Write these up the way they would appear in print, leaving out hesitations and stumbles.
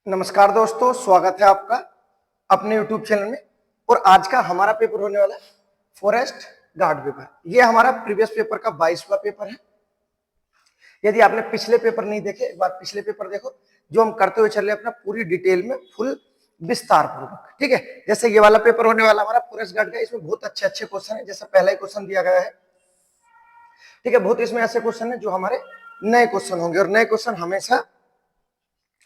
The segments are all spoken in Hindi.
नमस्कार दोस्तों, स्वागत है आपका अपने YouTube चैनल में। और आज का हमारा पेपर होने वाला है फॉरेस्ट गार्ड पेपर। ये हमारा प्रीवियस पेपर का 22वां पेपर है। यदि आपने पिछले पेपर नहीं देखे, एक बार पिछले पेपर देखो, जो हम करते हुए चल रहे हैं अपना पूरी डिटेल में, फुल विस्तार पूर्वक। ठीक है, जैसे ये वाला पेपर होने वाला हमारा फॉरेस्ट गार्ड का, इसमें बहुत अच्छे अच्छे क्वेश्चन है। जैसे पहला ही क्वेश्चन दिया गया है, ठीक है, बहुत इसमें ऐसे क्वेश्चन है जो हमारे नए क्वेश्चन होंगे, और नए क्वेश्चन हमेशा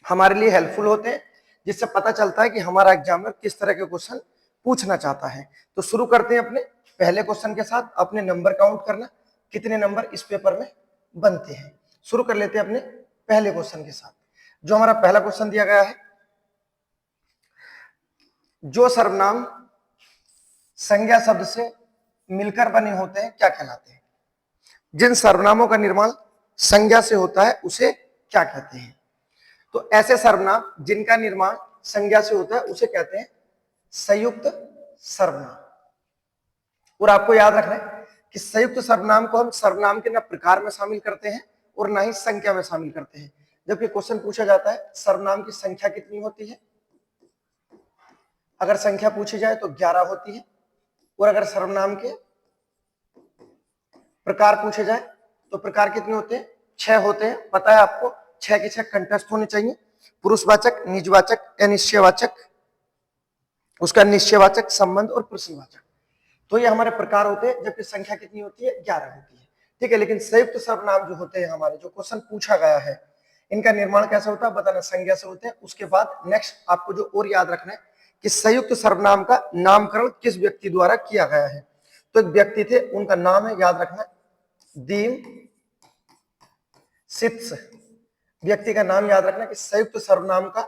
हमारे लिए हेल्पफुल होते हैं, जिससे पता चलता है कि हमारा एग्जामिनर किस तरह के क्वेश्चन पूछना चाहता है। तो शुरू करते हैं अपने पहले क्वेश्चन के साथ। अपने नंबर काउंट करना, कितने नंबर इस पेपर में बनते हैं। शुरू कर लेते हैं अपने पहले क्वेश्चन के साथ। जो हमारा पहला क्वेश्चन दिया गया है, जो सर्वनाम संज्ञा शब्द से मिलकर बने होते हैं क्या कहलाते हैं? जिन सर्वनामों का निर्माण संज्ञा से होता है उसे क्या कहते हैं? तो ऐसे सर्वनाम जिनका निर्माण संज्ञा से होता है उसे कहते हैं संयुक्त सर्वनाम। और आपको याद रखना है कि संयुक्त सर्वनाम को हम सर्वनाम के न प्रकार में शामिल करते हैं और ना ही संख्या में शामिल करते हैं। जबकि क्वेश्चन पूछा जाता है सर्वनाम की संख्या कितनी होती है, अगर संख्या पूछी जाए तो 11 होती है। और अगर सर्वनाम के प्रकार पूछे जाए तो प्रकार कितने होते हैं? 6 होते हैं। पता है आपको, 6 के 6 कंठस्थ होने चाहिए। पुरुषवाचक, निजवाचक, अनिश्चयवाचक, उसका निश्चयवाचक, संबंध और प्रश्नवाचक। तो ये हमारे प्रकार होते हैं। जबकि संख्या कितनी होती है? 11 होती है। ठीक है, लेकिन संयुक्त सर्वनाम जो होते हैं हमारे, जो क्वेश्चन पूछा गया है, इनका निर्माण कैसा होता है बताना, संज्ञा से होते हैं। उसके बाद नेक्स्ट आपको जो और याद रखना है कि संयुक्त सर्वनाम का नामकरण किस व्यक्ति द्वारा किया गया है। तो एक व्यक्ति थे, उनका नाम है, याद रखना, दीमसित्स। व्यक्ति का नाम याद रखना कि संयुक्त सर्वनाम का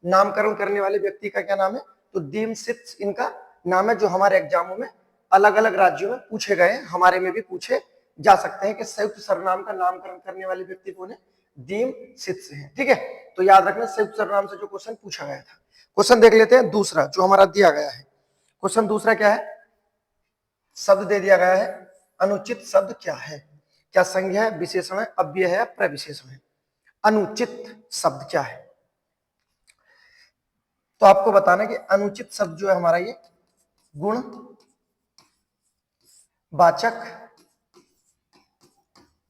नामकरण करने वाले व्यक्ति का क्या नाम है? तो दीमसित्स इनका नाम है, जो हमारे एग्जामों में अलग अलग राज्यों में पूछे गए हैं, हमारे में भी पूछे जा सकते हैं कि संयुक्त सर्वनाम का नामकरण करने वाले व्यक्ति कौन है? दीमसित्स हैं। ठीक है, तो याद रखना संयुक्त सर्वनाम से जो क्वेश्चन पूछा गया था। क्वेश्चन देख लेते हैं दूसरा जो हमारा दिया गया है। क्वेश्चन दूसरा क्या है? शब्द दे दिया गया है, अनुचित शब्द क्या है? क्या संज्ञा है, विशेषण है, अव्यय है या प्रविशेषण है? अनुचित शब्द क्या है? तो आपको बताना कि अनुचित शब्द जो है हमारा, ये गुण वाचक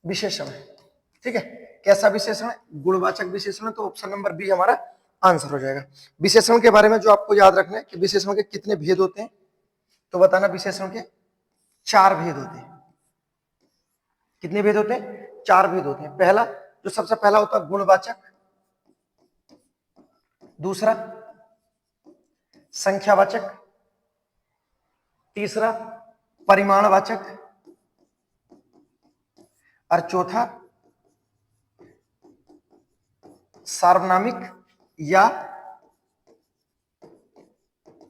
विशेषण है। ठीक है, कैसा विशेषण है? गुणवाचक विशेषण है। तो ऑप्शन नंबर बी हमारा आंसर हो जाएगा। विशेषण के बारे में जो आपको याद रखना है कि विशेषण के कितने भेद होते हैं, तो बताना विशेषण के 4 भेद होते हैं। कितने भेद होते हैं? 4 भेद होते हैं। पहला, जो सबसे पहला होता है गुणवाचक, दूसरा संख्यावाचक, तीसरा परिमाणवाचक, और चौथा सार्वनामिक या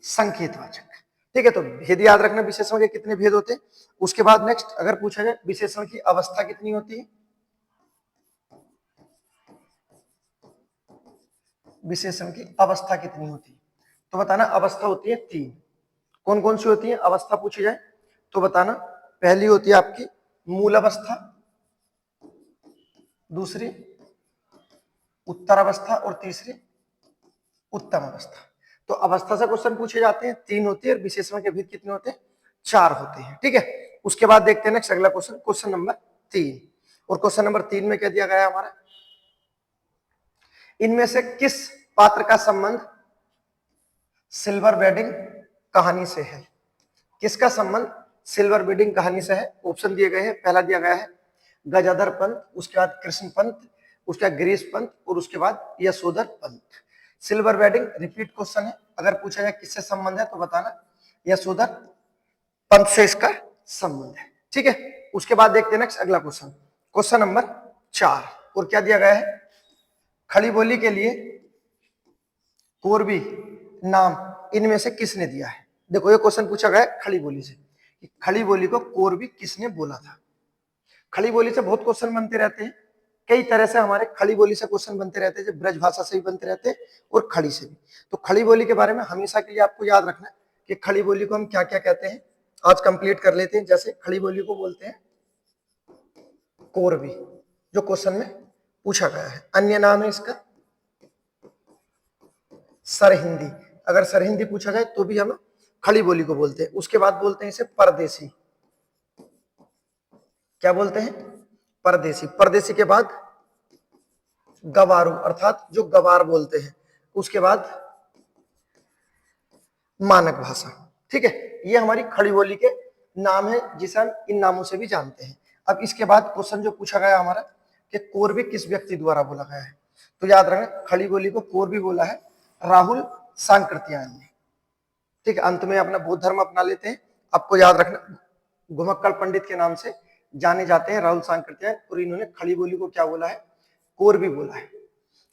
संकेतवाचक। ठीक है, तो भेद याद रखना विशेषण के कितने भेद होते हैं। उसके बाद नेक्स्ट अगर पूछा जाए विशेषण की अवस्था कितनी होती है, विशेषण की अवस्था कितनी होती है, तो बताना अवस्था होती है 3। कौन कौन सी होती है अवस्था पूछी जाए तो बताना, पहली होती है आपकी मूल अवस्था, दूसरी उत्तर अवस्था और तीसरी उत्तम अवस्था। तो अवस्था से क्वेश्चन पूछे जाते हैं, 3 होती है, और विशेषण के भेद कितने होते हैं? 4 होते हैं। ठीक है, उसके बाद देखते हैं नेक्स्ट अगला क्वेश्चन, क्वेश्चन नंबर 3। और क्वेश्चन नंबर 3 में क्या दिया गया है हमारा? इनमें से किस पात्र का संबंध सिल्वर वेडिंग कहानी से है? किसका संबंध सिल्वर वेडिंग कहानी से है? ऑप्शन दिए गए हैं। पहला दिया गया है गजाधर पंत, उसके बाद कृष्ण पंत, उसके बाद गिरीश पंत, और उसके बाद Yashodhar Pant. Silver wedding repeat question है, अगर पूछा जाए किससे संबंध है तो बताना यशोधर पंत से इसका संबंध है। ठीक है, उसके बाद देखते हैं नेक्स्ट अगला क्वेश्चन, क्वेश्चन नंबर 4। और क्या दिया गया है? खड़ी बोली के लिए कोरबी नाम इनमें से किसने दिया है? देखो ये क्वेश्चन पूछा गया है खड़ी बोली से, कि खड़ी बोली को कोरबी किसने बोला था। खड़ी बोली से बहुत क्वेश्चन बनते रहते हैं, कई तरह से हमारे खड़ी बोली से क्वेश्चन बनते रहते हैं, जो ब्रज भाषा से भी बनते रहते हैं और खड़ी से भी। तो खड़ी बोली के बारे में हमेशा के लिए आपको याद रखना है कि खड़ी बोली को हम क्या क्या कहते हैं, आज कंप्लीट कर लेते हैं। जैसे खड़ी बोली को बोलते हैं कोरबी, जो क्वेश्चन में पूछा गया है। अन्य नाम है इसका सरहिंदी। अगर सरहिंदी पूछा जाए तो भी हम खड़ी बोली को बोलते हैं। उसके बाद बोलते हैं इसे परदेसी। क्या बोलते हैं? परदेसी। परदेसी के बाद गवारू अर्थात जो गवार बोलते हैं। उसके बाद मानक भाषा। ठीक है, ये हमारी खड़ी बोली के नाम है जिसे हम इन नामों से भी जानते हैं। अब इसके बाद क्वेश्चन जो पूछा गया हमारा कि कोरबी किस व्यक्ति द्वारा बोला गया है, तो याद रखना खड़ी बोली को कोरबी बोला है राहुल सांकृत्यायन ने। ठीक है, अंत में अपना बौद्ध धर्म अपना लेते हैं। आपको याद रखना घुमक्कड़ पंडित के नाम से जाने जाते हैं राहुल सांकृत्यायन, और इन्होंने खड़ी बोली को क्या बोला है? कोरबी बोला है।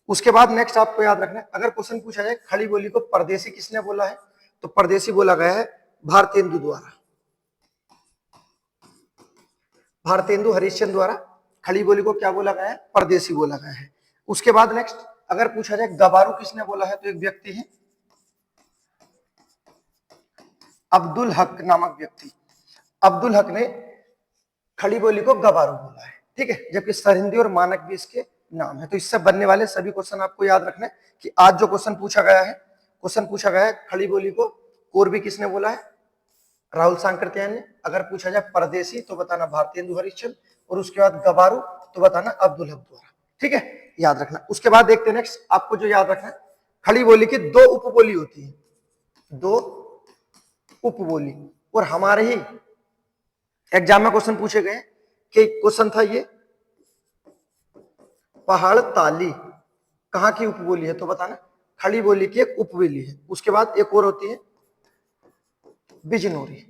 उसके बाद नेक्स्ट आपको याद रखना है, अगर क्वेश्चन पूछा जाए खड़ी बोली को परदेसी किसने बोला है, तो परदेसी बोला गया है भारतेंदु द्वारा। भारतेंदु हरिश्चंद्र द्वारा खड़ी बोली को क्या बोला गया है? परदेसी बोला गया है। उसके बाद नेक्स्ट अगर पूछा जाए गवारू किसने बोला है, तो एक व्यक्ति है अब्दुल हक नामक व्यक्ति। अब्दुल हक ने खड़ी बोली को गवारू बोला है। ठीक है, जबकि सरहिंदी और मानक भी इसके नाम है। तो इससे बनने वाले सभी क्वेश्चन आपको याद रखना है कि आज जो क्वेश्चन पूछा गया है, खड़ी बोली को कोरबी किसने बोला है? राहुल सांकृत्यायन ने। अगर पूछा जाए परदेसी तो बताना भारतेंदु हरिश्चंद्र, और उसके बाद गवारू तो बताना अब्दुल हक द्वारा। ठीक है, याद रखना। उसके बाद देखते हैं नेक्स्ट, आपको जो याद रखना है खड़ी बोली की दो उपबोली होती है, दो उपबोली। और हमारे ही एग्जाम में क्वेश्चन पूछे गए कि क्वेश्चन था ये पहाड़ ताली कहाँ की उपबोली है, तो बताना खड़ी बोली की एक उपबोली है। उसके बाद एक और होती है बिजनौरी,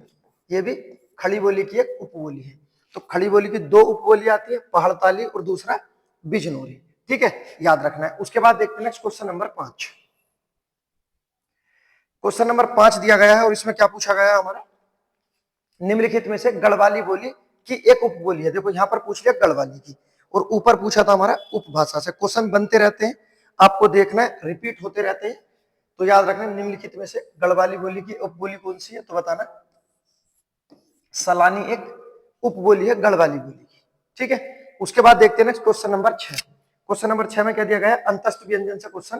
ये भी खड़ी बोली की एक उपबोली है। तो खड़ी बोली की दो उपबोली आती है, पहाड़ ताली और दूसरा बिजनौरी। ठीक है, याद रखना है। उसके बाद देखते हैं next question number 5। Question number 5 दिया गया है और इसमें क्या पूछा गया है हमारा, निम्नलिखित में से गढ़वाली बोली की एक उपबोली है। देखो यहां पर पूछ लिया गढ़वाली की, और ऊपर पूछा था हमारा उपभाषा से। क्वेश्चन बनते रहते हैं, आपको देखना है, रिपीट होते रहते हैं। तो याद रखना निम्नलिखित में से गढ़वाली बोली की उपबोली कौन सी है, तो बताना सलानी एक उपबोली है गढ़वाली बोली की। ठीक है, उसके बाद देखते हैं next question number 6। Question number 6 में क्या दिया गया है, अंतस्थ व्यंजन से क्वेश्चन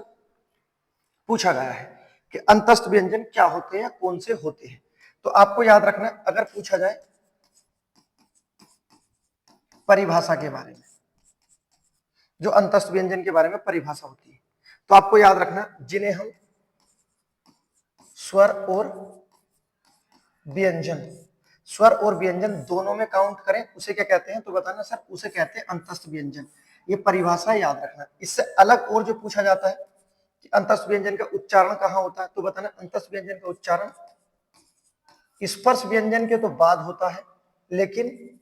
पूछा गया है कि अंतस्थ व्यंजन क्या होते हैं, कौन से होते हैं। तो आपको याद रखना अगर पूछा जाए परिभाषा के बारे में, जो अंतस्थ व्यंजन के बारे में परिभाषा होती है, तो आपको याद रखना जिन्हें हम स्वर और व्यंजन दोनों में काउंट करें उसे क्या कहते हैं, तो बताना सर उसे कहते हैं अंतस्थ व्यंजन। ये परिभाषा याद रखना। इससे अलग और जो पूछा जाता है कि अंतस्थ व्यंजन का उच्चारण कहाँ होता है, तो बताना अंतस्थ व्यंजन का उच्चारण स्पर्श व्यंजन के तो बाद होता है, लेकिन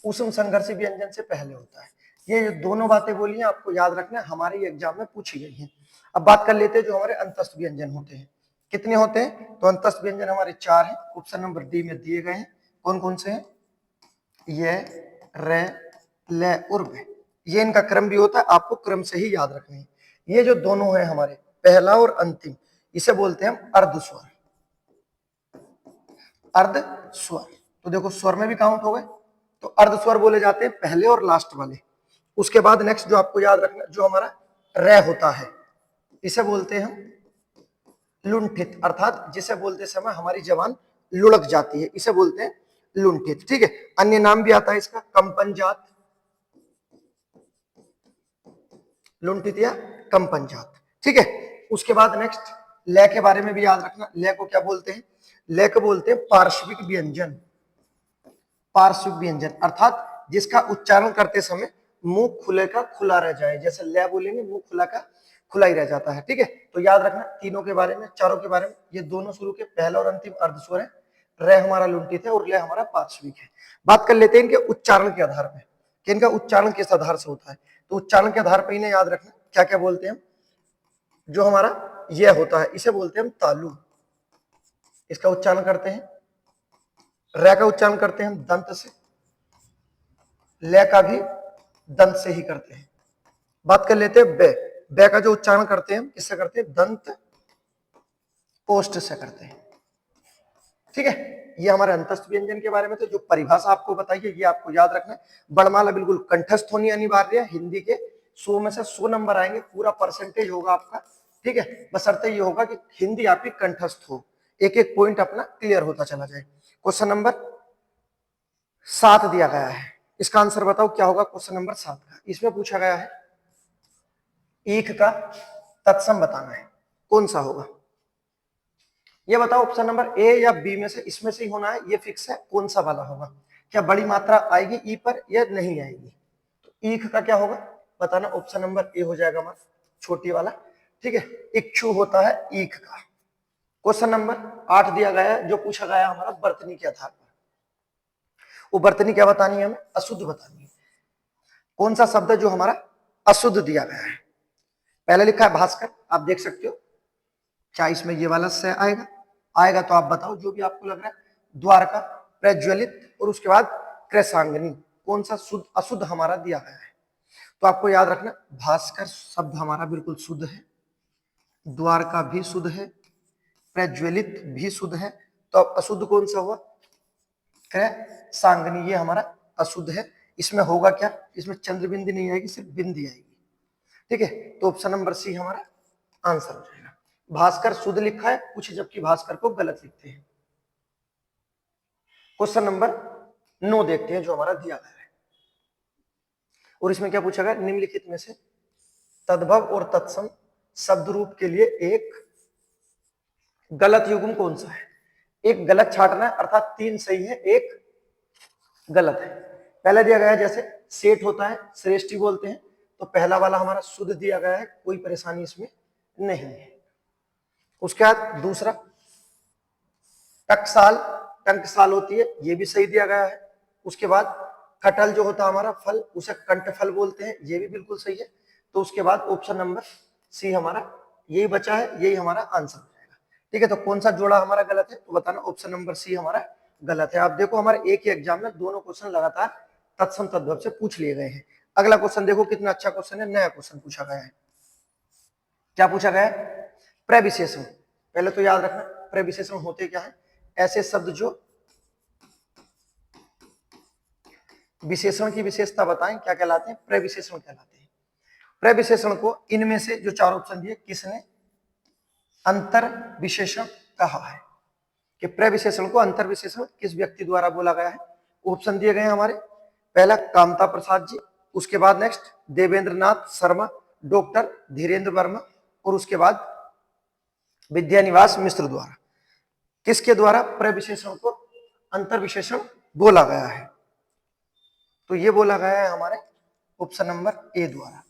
ऊष्म संघर्षी व्यंजन से पहले होता है। ये दोनों बातें बोली हैं, आपको याद रखना, हमारे एग्जाम में पूछी गई हैं। अब बात कर लेते हैं जो हमारे अंतस्थ व्यंजन होते हैं, कितने होते हैं, तो अंतस्थ व्यंजन हमारे 4 हैं। ऑप्शन नंबर डी में दिए गए हैं। कौन कौन से हैं, ये, रे, ले और वे। ये इनका क्रम भी होता है, आपको क्रम से ही याद रखने हैं। ये जो दोनों हैं हमारे पहला और अंतिम, इसे बोलते हैं हम अर्धस्वर। अर्धस्वर, तो देखो स्वर में भी काउंट हो गए, तो अर्धस्वर बोले जाते हैं पहले और लास्ट वाले। उसके बाद नेक्स्ट जो आपको याद रखना, जो हमारा रे होता है, इसे बोलते हैं हम लुंठित, अर्थात जिसे बोलते समय हमारी जबान लुढ़क जाती है, इसे बोलते हैं लुंठित। ठीक है, अन्य नाम भी आता है इसका कंपन जात, लुंठित या कंपन जात। ठीक है, उसके बाद नेक्स्ट लय के बारे में भी याद रखना। लय को क्या बोलते हैं, लय को बोलते हैं पार्श्विक व्यंजन। पार्श्विक व्यंजन अर्थात जिसका उच्चारण करते समय मुंह खुले का खुला रह जाए, जैसे लय बोलेंगे मुंह खुला का खुला ही रह जाता है। ठीक है, तो याद रखना तीनों के बारे में, चारों के बारे में। ये दोनों शुरू के पहला और अंतिम अर्धस्वर है, रे हमारा लुंठित है और लय हमारा पार्श्विक है। बात कर लेते हैं इनके उच्चारण के आधार पर कि इनका उच्चारण किस आधार से होता है। तो उच्चारण के आधार पर इन्हें याद रखना क्या क्या बोलते हैं। जो हमारा यह होता है इसे बोलते हैं हम तालु, इसका उच्चारण करते हैं। रे का उच्चारण करते हैं हम दंत से, ले का भी दंत से ही करते हैं। बात कर लेते हैं बे, बे का जो उच्चारण करते हैं हम किससे करते हैं, दंत ओष्ठ से करते हैं। ठीक है, ये हमारे अंतस्थ व्यंजन के बारे में। तो जो परिभाषा आपको बताई है ये आपको याद रखना है। वर्णमाला बिल्कुल कंठस्थ होनी अनिवार्य है। हिंदी के 100 में से 100 नंबर आएंगे, पूरा परसेंटेज होगा आपका ठीक है, बशर्ते ये होगा कि हिंदी आपकी कंठस्थ हो, एक एक पॉइंट अपना क्लियर होता चला जाए। क्वेश्चन नंबर 7 दिया गया है, इसका आंसर बताओ क्या होगा। क्वेश्चन नंबर 7 का इसमें पूछा गया है ईख का तत्सम बताना है, कौन सा होगा ये बताओ। ऑप्शन नंबर ए या बी में से इसमें से ही होना है, ये फिक्स है, कौन सा वाला होगा। क्या बड़ी मात्रा आएगी ई पर या नहीं आएगी, तो ईख का क्या होगा बताना। ऑप्शन नंबर ए हो जाएगा हमारा छोटी वाला, ठीक है। इक्षु होता है ईख का। क्वेश्चन नंबर 8 दिया गया है, जो पूछा गया है हमारा वर्तनी के आधार पर। वो वर्तनी क्या बतानी है हमें, अशुद्ध बतानी है। कौन सा शब्द है जो हमारा अशुद्ध दिया गया है। पहले लिखा है भास्कर, आप देख सकते हो, क्या इसमें ये वाला से आएगा, आएगा तो आप बताओ जो भी आपको लग रहा है। द्वारका, प्रज्वलित और उसके बाद कृशांगनी, कौन सा शुद्ध अशुद्ध हमारा दिया गया है। तो आपको याद रखना भास्कर शब्द हमारा बिल्कुल शुद्ध है, द्वारका भी शुद्ध है, प्रज्वलित भी शुद्ध है, तो अब अशुद्ध कौन सा हुआ, कृशांगनी, ये हमारा अशुद्ध है। इसमें होगा क्या, इसमें चंद्र बिंदी नहीं आएगी, सिर्फ बिंदी आएगी, ठीक है। तो ऑप्शन नंबर सी हमारा आंसर हो जाएगा। भास्कर शुद्ध लिखा है, कुछ जबकि भास्कर को गलत लिखते हैं। क्वेश्चन नंबर 9 देखते हैं जो हमारा दिया गया है, और इसमें क्या पूछा गया, निम्नलिखित में से तद्भव और तत्सम शब्द रूप के लिए एक गलत युग्म कौन सा है। एक गलत छाटना है, अर्थात 3 सही है, एक गलत है। पहले दिया गया है जैसे सेठ होता है, श्रेष्ठी बोलते हैं, तो पहला वाला हमारा शुद्ध दिया गया है, कोई परेशानी इसमें नहीं है। उसके बाद दूसरा टकसाल, टंकसाल होती है, ये भी सही दिया गया है। उसके बाद कटहल जो होता है हमारा फल, उसे कंठफल बोलते हैं, ये भी बिल्कुल सही है। तो उसके बाद ऑप्शन नंबर सी हमारा यही बचा है, यही हमारा आंसर हो जाएगा, ठीक है। तो कौन सा जोड़ा हमारा गलत है, तो बताना ऑप्शन नंबर सी हमारा गलत है। आप देखो हमारे एक ही एग्जाम में दोनों क्वेश्चन लगातार तत्सम तद्भव से पूछ लिए गए हैं। अगला क्वेश्चन देखो कितना अच्छा क्वेश्चन है, नया क्वेश्चन पूछा गया है। क्या पूछा गया है, प्रविशेषण। पहले तो याद रखना प्रविशेषण होते क्या है, ऐसे शब्द जो विशेषण की विशेषता बताएं, क्या कहलाते हैं, प्रविशेषण कहलाते हैं। प्रविशेषण को इनमें से जो 4 ऑप्शन दिए किसने अंतर विशेषण कहा है, कि प्रविशेषण को अंतर विशेषण किस व्यक्ति द्वारा बोला गया है। ऑप्शन दिए गए हैं हमारे, पहला कामता प्रसाद जी, उसके बाद नेक्स्ट देवेंद्र नाथ शर्मा, डॉक्टर धीरेन्द्र वर्मा, और उसके बाद विद्यानिवास मिश्र द्वारा। किसके द्वारा प्रविशेषण को अंतर विशेषण बोला गया है, तो ये बोला गया है हमारे ऑप्शन नंबर ए द्वारा,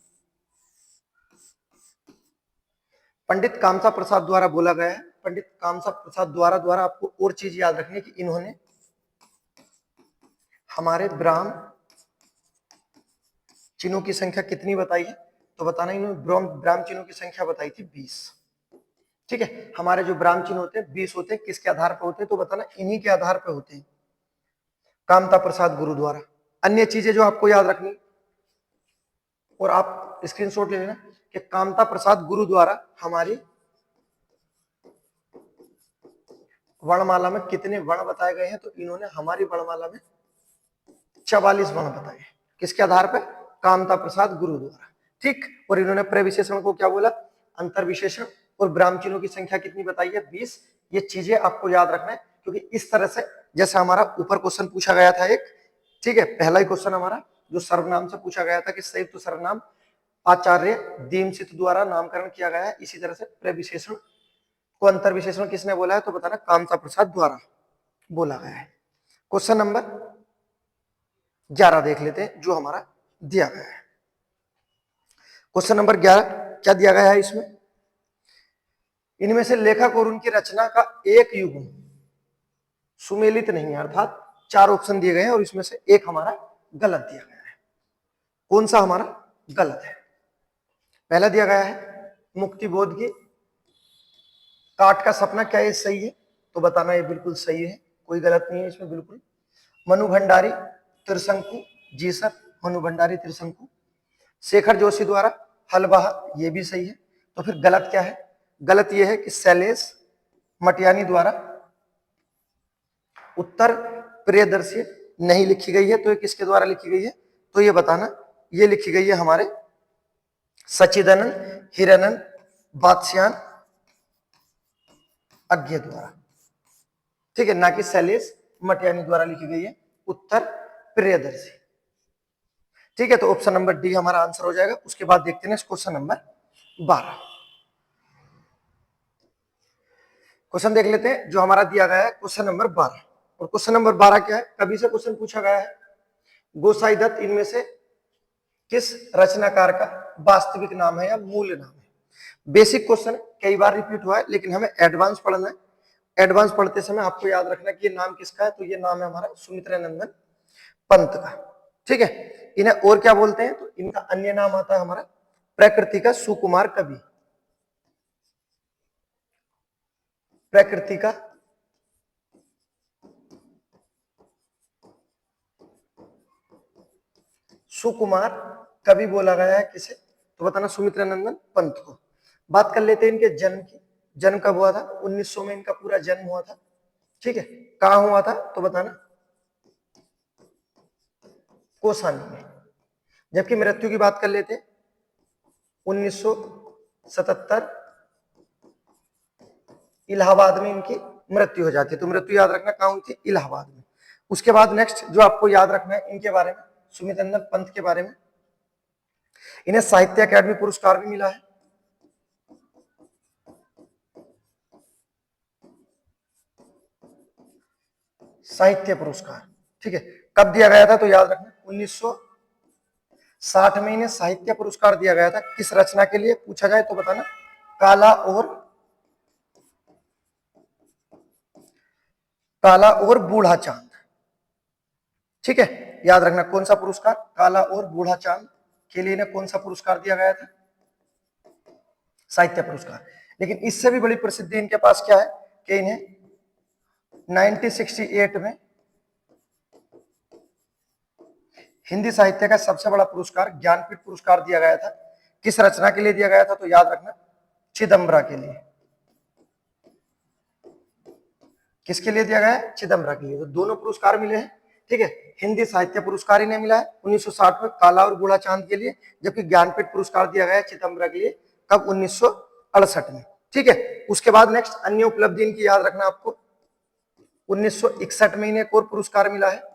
पंडित कामता प्रसाद द्वारा बोला गया है। पंडित कामता प्रसाद द्वारा आपको और चीज याद रखनी है कि इन्होंने हमारे ब्राह्म चिन्हों की संख्या कितनी बताई है, तो बताना इन्होंने ब्राह्म चिन्हों की संख्या बताई थी 20, ठीक है। हमारे जो ब्राह्म चिन्ह होते हैं 20 होते हैं, किसके आधार पर होते हैं, तो बताना इन्हीं के आधार पर होते हैं, कामता प्रसाद गुरु द्वारा। अन्य चीजें जो आपको याद रखनी, और आप स्क्रीनशॉट ले लेना कि कामता प्रसाद गुरु द्वारा हमारी वर्णमाला में कितने वर्ण बताए गए हैं, तो इन्होंने हमारी वर्णमाला में 44 वर्ण बताए हैं, किसके आधार पर, कामता प्रसाद गुरु द्वारा, ठीक। और इन्होंने प्रविशेषण को क्या बोला, अंतर विशेषण, और ब्राह्म चिन्हों की संख्या कितनी बताई है 20। ये चीजें आपको याद रखना है, क्योंकि इस तरह से जैसे हमारा ऊपर क्वेश्चन पूछा गया था एक, ठीक है, पहला ही क्वेश्चन हमारा जो सर्वनाम से पूछा गया था कि संयुक्त सर्वनाम आचार्य दीमसित द्वारा नामकरण किया गया है, इसी तरह से प्रविशेषण को अंतर विशेषण किसने बोला है, तो बताना कामता प्रसाद द्वारा बोला गया है। क्वेश्चन नंबर 11 देख लेते हैं जो हमारा दिया गया है। क्वेश्चन नंबर 11 क्या दिया गया है, इसमें इनमें से लेखक और उनकी रचना का एक युग्म सुमेलित नहीं है, अर्थात 4 ऑप्शन दिए गए हैं और इसमें से एक हमारा गलत दिया गया है। कौन सा हमारा गलत है, पहला दिया गया है मुक्ति बोध की काट का सपना, क्या ये सही है, तो बताना ये बिल्कुल सही है, कोई गलत नहीं है इसमें बिल्कुल। मनु भंडारी त्रिशंकु, जी सर मनु भंडारी त्रिशंकु। शेखर जोशी द्वारा हलवाहा, ये भी सही है। तो फिर गलत क्या है, गलत ये है कि शैलेश मटियानी द्वारा उत्तर प्रियदर्शी नहीं लिखी गई है, तो ये किसके द्वारा लिखी गई है, तो ये बताना ये लिखी गई है हमारे सच्चिदानंद हिरानंद बादशाहन अज्ञे द्वारा, ठीक है, ना कि शैलेश मटियानी द्वारा लिखी गई है। उत्तर प्रियदर्शी, ठीक है। तो ऑप्शन नंबर डी हमारा आंसर हो जाएगा। उसके बाद देखते हैं क्वेश्चन नंबर 12। क्वेश्चन देख लेते हैं जो हमारा दिया गया है क्वेश्चन नंबर 12। और क्वेश्चन नंबर 12 क्या है, कवि से क्वेश्चन पूछा गया है, गोसाई दत्त इनमें से किस रचनाकार का वास्तविक नाम है या मूल नाम है। बेसिक क्वेश्चन कई बार रिपीट हुआ है, लेकिन हमें एडवांस पढ़ना है। एडवांस पढ़ते समय आपको याद रखना कि ये नाम किसका है, तो ये नाम है हमारा सुमित्रानंदन पंत का, ठीक है। इन्हें और क्या बोलते हैं, तो इनका अन्य नाम आता है हमारा प्रकृति का सुकुमार कवि। प्रकृति का सुकुमार कवि बोला गया है किसे, तो बताना सुमित्रानंदन पंत को। बात कर लेते हैं इनके जन्म की। जन्म कब हुआ था, 1900 में इनका पूरा जन्म हुआ था, ठीक है। कहां हुआ था, तो बताना कोसानी में। जबकि मृत्यु की बात कर लेते हैं, 1977 इलाहाबाद में इनकी मृत्यु हो जाती है। तो मृत्यु याद रखना कहां हुई थी, इलाहाबाद में। उसके बाद नेक्स्ट जो आपको याद रखना है इनके बारे में, सुमित्रानंदन पंत के बारे में, इन्हें साहित्य अकादमी पुरस्कार भी मिला है। साहित्य पुरस्कार, ठीक है। कब दिया गया था, तो याद रखना 1960 में इन्हें साहित्य पुरस्कार दिया गया था। किस रचना के लिए पूछा जाए तो बताना काला और बूढ़ा चांद, ठीक है। याद रखना कौन सा पुरस्कार, काला और बूढ़ा चांद के लिए इन्हें कौन सा पुरस्कार दिया गया था, साहित्य पुरस्कार। लेकिन इससे भी बड़ी प्रसिद्धि इनके पास क्या है कि इन्हें 1968 में हिंदी साहित्य का सबसे बड़ा पुरस्कार ज्ञानपीठ पुरस्कार दिया गया था। किस रचना के लिए दिया गया था, तो याद रखना चिदम्बरा के लिए। किसके लिए दिया गया है, चिदम्बरा के लिए। तो दोनों पुरस्कार मिले हैं, ठीक है। हिंदी साहित्य पुरस्कार इन्हें मिला है 1960 में काला और बूढ़ा चांद के लिए, जबकि ज्ञानपीठ पुरस्कार दिया गया है चिदम्बरा के लिए कब, 1968 में, ठीक है। उसके बाद नेक्स्ट अन्य उपलब्धि इनकी याद रखना आपको, 1961 में इन्हें एक और पुरस्कार मिला है,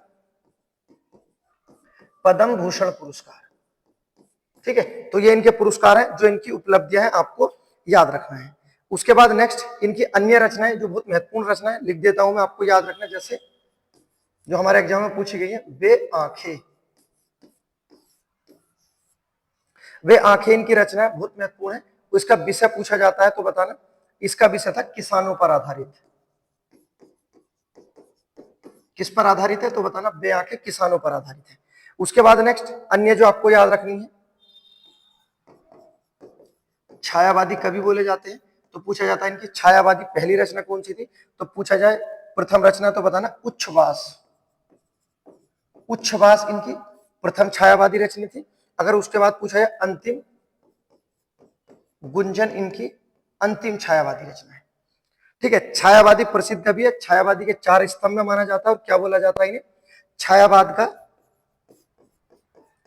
पद्म भूषण पुरस्कार, ठीक है। तो ये इनके पुरस्कार हैं, जो इनकी उपलब्धियां हैं आपको याद रखना है। उसके बाद नेक्स्ट इनकी अन्य रचनाएं जो बहुत महत्वपूर्ण रचनाएं लिख देता हूं मैं, आपको याद रखना, जैसे जो हमारे एग्जाम में पूछी गई है, वे आंखें। वे आंखें इनकी रचना बहुत महत्वपूर्ण है। इसका विषय पूछा जाता है तो बताना, इसका विषय था किसानों पर आधारित। किस पर आधारित है, तो बताना वे आंखें किसानों पर आधारित है। उसके बाद नेक्स्ट अन्य जो आपको याद रखनी है, छायावादी कवि बोले जाते हैं। तो पूछा जाता है इनकी छायावादी पहली रचना कौन सी थी, तो पूछा जाए प्रथम रचना तो बताना उच्छ्वास। उच्छ्वास इनकी प्रथम छायावादी रचना थी। अगर उसके बाद पूछा जाए अंतिम गुंजन इनकी अंतिम छायावादी रचना है, ठीक है। छायावादी प्रसिद्ध कवि है, छायावादी के 4 स्तंभ में माना जाता है। और क्या बोला जाता है इन्हें, छायावाद का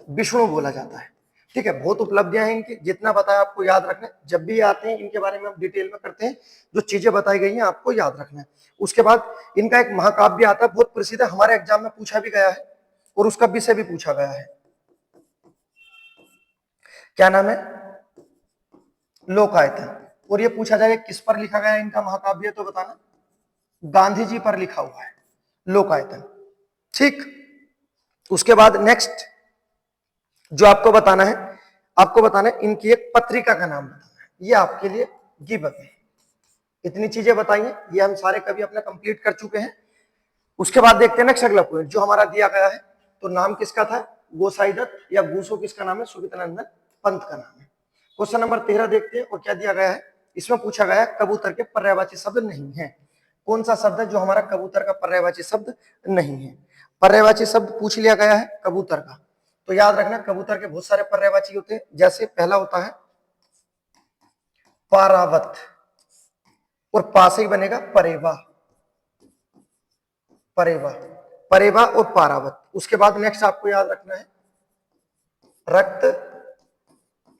विष्णु बोला जाता है, ठीक है। बहुत उपलब्धियां हैं इनकी, जितना बताया आपको याद रखना है। जब भी आते हैं इनके बारे में हम डिटेल में करते हैं, जो चीजें बताई गई हैं आपको याद रखना है। उसके बाद इनका एक महाकाव्य आता है, बहुत प्रसिद्ध है, हमारे एग्जाम में पूछा भी गया है और उसका विषय भी पूछा गया है। क्या नाम है, लोकायतन। और ये पूछा जाए किस पर लिखा गया है इनका महाकाव्य, तो बताना गांधी जी पर लिखा हुआ है लोकायतन, ठीक। उसके बाद नेक्स्ट जो आपको बताना है इनकी एक पत्रिका का नाम बताना है। ये आपके लिए गिवन है। इतनी चीजें बताइए, ये हम सारे कभी अपना कंप्लीट कर चुके हैं। उसके बाद देखते हैं नेक्स्ट अगला पॉइंट जो हमारा दिया गया है, तो नाम किसका था, गोसाई दत्त या गूसो किसका नाम है, सुमित्रानंदन पंत का नाम है। क्वेश्चन नंबर 13 देखते हैं और क्या दिया गया है। इसमें पूछा गया है कबूतर के पर्यायवाची शब्द नहीं है। कौन सा शब्द है जो हमारा कबूतर का पर्यायवाची शब्द नहीं है। पर्यायवाची शब्द पूछ लिया गया है कबूतर का, तो याद रखना कबूतर के बहुत सारे पर्यायवाची होते हैं। जैसे पहला होता है पारावत, और पा से ही बनेगा परेवा, परेवा, परेवा और पारावत। उसके बाद नेक्स्ट आपको याद रखना है रक्त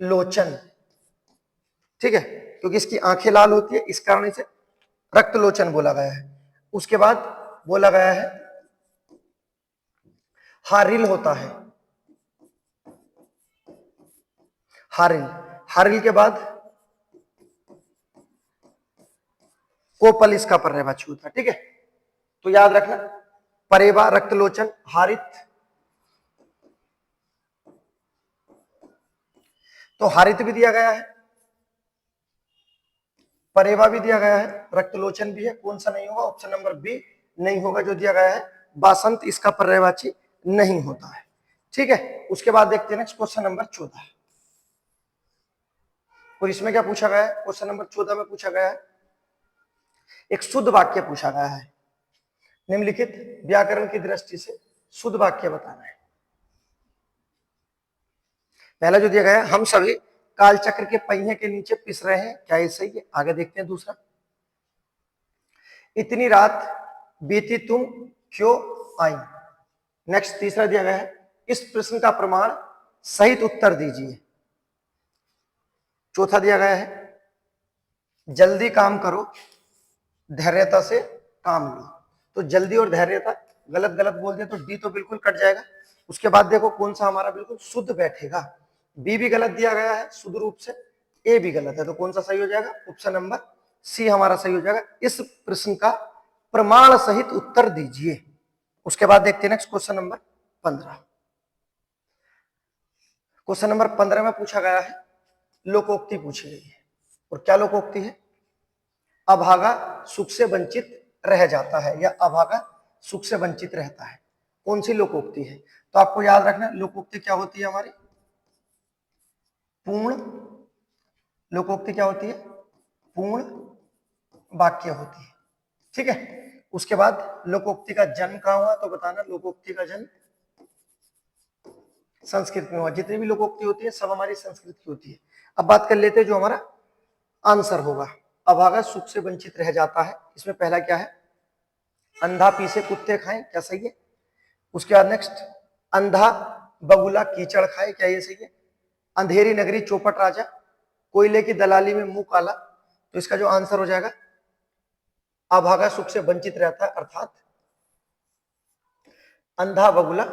लोचन, ठीक है। क्योंकि इसकी आंखें लाल होती है, इस कारण इसे रक्तलोचन बोला गया है। उसके बाद बोला गया है हारिल होता है, हारिल। हारिल के बाद कोपल इसका पर्यायवाची होता है, ठीक है। तो याद रखना, परेवा, रक्तलोचन, हारित। तो हारित भी दिया गया है, परेवा भी दिया गया है, रक्तलोचन भी है। कौन सा नहीं होगा? ऑप्शन नंबर बी नहीं होगा जो दिया गया है, बासंत इसका पर्यायवाची नहीं होता है, ठीक है। उसके बाद देखते हैं नेक्स्ट क्वेश्चन नंबर 14। और इसमें क्या पूछा गया है? क्वेश्चन नंबर 14 में पूछा गया है, एक शुद्ध वाक्य पूछा गया है, निम्नलिखित व्याकरण की दृष्टि से शुद्ध वाक्य बताना है। पहला जो दिया गया है, हम सभी कालचक्र के पहिए के नीचे पिस रहे हैं, क्या ये सही है? आगे देखते हैं दूसरा, इतनी रात बीती तुम क्यों आई। नेक्स्ट तीसरा दिया गया है, इस प्रश्न का प्रमाण सहित उत्तर दीजिए। चौथा दिया गया है, जल्दी काम करो, धैर्यता से काम लो। तो जल्दी और धैर्यता गलत गलत बोल दिया तो डी तो बिल्कुल कट जाएगा। उसके बाद देखो कौन सा हमारा बिल्कुल शुद्ध बैठेगा, बी भी गलत दिया गया है शुद्ध रूप से, ए भी गलत है, तो कौन सा सही हो जाएगा? ऑप्शन नंबर सी हमारा सही हो जाएगा, इस प्रश्न का प्रमाण सहित उत्तर दीजिए। उसके बाद देखते हैं next question number 15। Question number 15 में पूछा गया है, लोकोक्ति पूछी गई है। और क्या लोकोक्ति है? अभागा सुख से वंचित रह जाता है, या अभागा सुख से वंचित रहता है। कौन सी लोकोक्ति है? तो आपको याद रखना, लोकोक्ति क्या होती है हमारी? पूर्ण लोकोक्ति क्या होती है? पूर्ण वाक्य होती है, ठीक है। उसके बाद लोकोक्ति का जन्म कहां हुआ? तो बताना, लोकोक्ति का जन्म संस्कृत में हुआ। जितनी भी लोकोक्ति होती है सब हमारी संस्कृत की होती है। अब बात कर लेते हैं जो हमारा आंसर होगा, अभागा सुख से वंचित रह जाता है। इसमें पहला क्या है? अंधा पीसे कुत्ते खाएं, क्या सही है? उसके बाद नेक्स्ट, अंधा बगुला कीचड़ खाए, क्या ये सही है? अंधेरी नगरी चौपट राजा, कोयले की दलाली में मुंह काला। तो इसका जो आंसर हो जाएगा, अभागा सुख से वंचित रहता है, अर्थात अंधा बगुला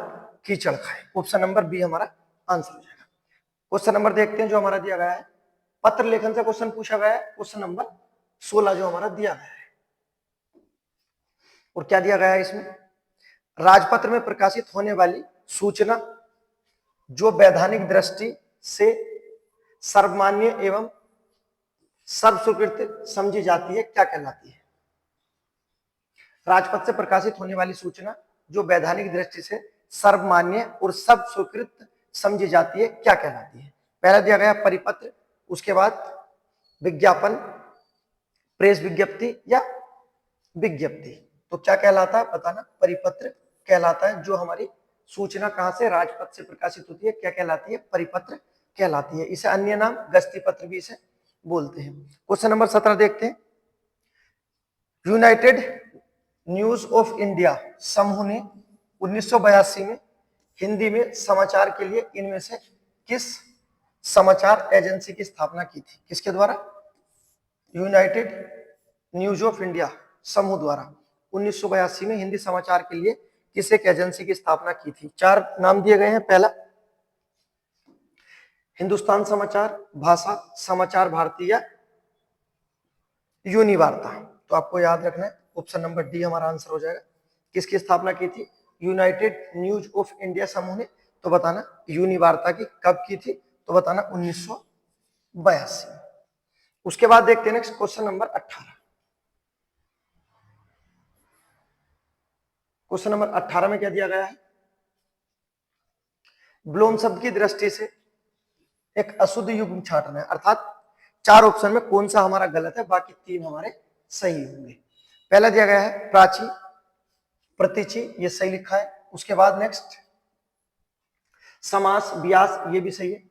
कीचड़ खाए। ऑप्शन नंबर बी हमारा आंसर हो जाएगा। क्वेश्चन नंबर देखते हैं जो हमारा दिया गया है, पत्र लेखन से क्वेश्चन पूछा गया है, क्वेश्चन नंबर 16 जो हमारा दिया गया है। और क्या दिया गया है इसमें? राजपत्र में प्रकाशित होने वाली सूचना जो वैधानिक दृष्टि से सर्वमान्य एवं सर्वस्वीकृत समझी जाती है, क्या कहलाती है? राजपत्र से प्रकाशित होने वाली सूचना जो वैधानिक दृष्टि से सर्वमान्य और सब स्वीकृत समझी जाती है, क्या कहलाती है? पहला दिया गया परिपत्र, उसके बाद विज्ञापन, प्रेस विज्ञप्ति या विज्ञप्ति। तो क्या कहलाता है बताना? परिपत्र कहलाता है। जो हमारी सूचना कहां से? राजपत्र से प्रकाशित होती है, क्या कहलाती है? परिपत्र कहलाती है। इसे अन्य नाम गस्ती पत्र भी इसे बोलते हैं। क्वेश्चन नंबर 17 देखते हैं, यूनाइटेड न्यूज ऑफ इंडिया समूह ने 1982 में हिंदी में समाचार के लिए इनमें से किस समाचार एजेंसी की स्थापना की थी? किसके द्वारा? यूनाइटेड न्यूज ऑफ इंडिया समूह द्वारा 1982 में हिंदी समाचार के लिए किस एक एजेंसी की स्थापना की थी? चार नाम दिए गए हैं। पहला हिंदुस्तान समाचार, भाषा, समाचार भारती या यूनिवार्ता। तो आपको याद रखना है, ऑप्शन नंबर डी हमारा आंसर हो जाएगा। किसकी स्थापना की थी? यूनाइटेड न्यूज ऑफ इंडिया समूह ने। तो बताना यूनिवार्ता की कब की थी? तो बताना 1982। उसके बाद देखते हैं next question number 18। Question number 18 में क्या दिया गया है? ब्लोम शब्द की दृष्टि से एक अशुद्ध युग्म छांटना है, अर्थात चार ऑप्शन में कौन सा हमारा गलत है, बाकी तीन हमारे सही होंगे। पहला दिया गया है प्राची, प्रतिची, ये सही लिखा है। उसके बाद नेक्स्ट समास, व्यास, ये भी सही है।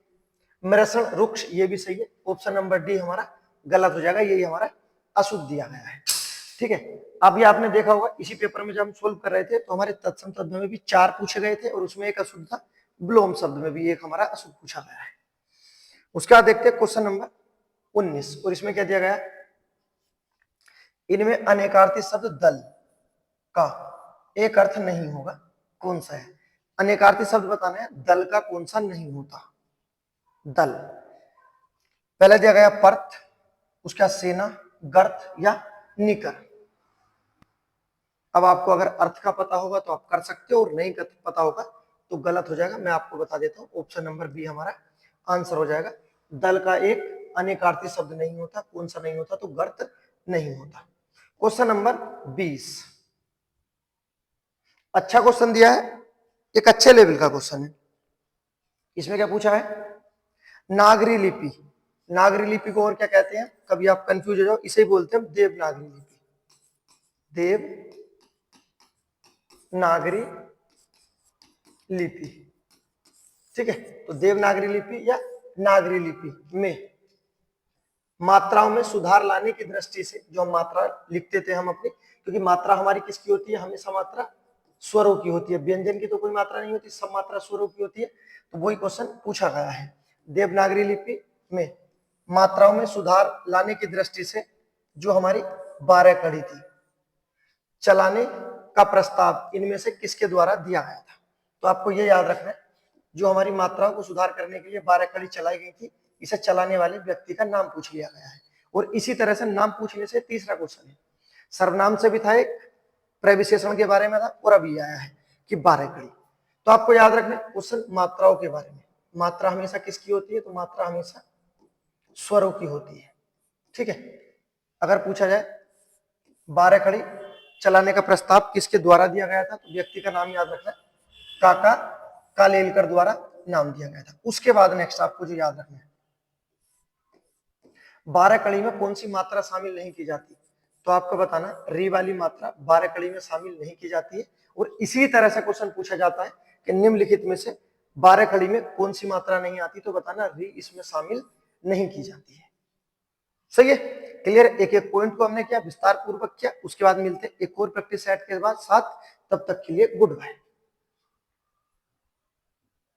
मृषण, रुक्ष, ये भी सही है। ऑप्शन नंबर डी हमारा गलत हो जाएगा, यही हमारा अशुद्ध दिया गया है, ठीक है। अब ये आपने देखा होगा इसी पेपर में जब हम सोल्व कर रहे थे तो हमारे तत्सम तत्व में भी चार पूछे गए थे और उसमें एक अशुद्ध था। ब्लोम शब्द में भी एक हमारा अशुद्ध पूछा गया है। उसके बाद देखते हैं क्वेश्चन नंबर 19। और इसमें क्या दिया गया, इनमें अनेकार्थी शब्द दल का एक अर्थ नहीं होगा, कौन सा है? अनेकार्थी शब्द बताना है, दल का कौन सा नहीं होता? दल। पहले दिया गया पर्थ, उसका सेना, गर्त या निकर। अब आपको अगर अर्थ का पता होगा तो आप कर सकते हो, और नहीं पता होगा तो गलत हो जाएगा। मैं आपको बता देता हूं, ऑप्शन नंबर बी हमारा आंसर हो जाएगा। दल का एक अनेकार्थी शब्द नहीं होता, कौन सा नहीं होता? तो गर्त नहीं होता। क्वेश्चन नंबर 20, अच्छा क्वेश्चन दिया है, एक अच्छे लेवल का क्वेश्चन है। इसमें क्या पूछा है? नागरी लिपि। नागरी लिपि को और क्या कहते हैं? कभी आप कंफ्यूज हो जाओ, इसे ही बोलते हैं देवनागरी लिपि। देवनागरी लिपि, ठीक है। तो देवनागरी लिपि या नागरी लिपि में मात्राओं में सुधार लाने की दृष्टि से, जो हम मात्रा लिखते थे हम अपनी, क्योंकि मात्रा हमारी किसकी होती है? हमेशा मात्रा स्वरों की होती है, व्यंजन की तो कोई मात्रा नहीं होती, सब मात्रा स्वरों की होती है। तो वही क्वेश्चन पूछा गया है। देवनागरी लिपि में मात्राओं में सुधार लाने की दृष्टि से जो हमारी 12 कड़ी थी, चलाने का प्रस्ताव इनमें से किसके द्वारा दिया गया था? तो आपको ये याद रखना है, जो हमारी मात्राओं को सुधार करने के लिए 12 कड़ी चलाई गई थी, इसे चलाने वाले व्यक्ति का नाम पूछ लिया गया है। और इसी तरह से नाम पूछने से तीसरा क्वेश्चन है, सर्वनाम से भी था एक, प्रविशेषण के बारे में था, और अभी आया है कि 12 कड़ी। तो आपको याद रखना क्वेश्चन मात्राओं के बारे में। मात्रा हमेशा किसकी होती है? तो मात्रा हमेशा स्वरों की होती है, ठीक है। अगर पूछा जाए 12 कड़ी चलाने का प्रस्ताव किसके द्वारा दिया गया था, तो व्यक्ति का नाम याद रखना, काका कालेलकर द्वारा नाम दिया गया था। उसके बाद नेक्स्ट आपको जो याद रखना है, 12 कड़ी में कौन सी मात्रा शामिल नहीं की जाती? तो आपको बताना, री वाली मात्रा 12 कड़ी में शामिल नहीं की जाती है। और इसी तरह से क्वेश्चन पूछा जाता है कि निम्नलिखित में से 12 कड़ी में कौन सी मात्रा नहीं आती? तो बताना री इसमें शामिल नहीं की जाती है। सही है, क्लियर? एक एक पॉइंट को हमने क्या विस्तार पूर्वक किया। उसके बाद मिलते एक और प्रैक्टिस सेट के बाद साथ, तब तक के लिए गुड बाय।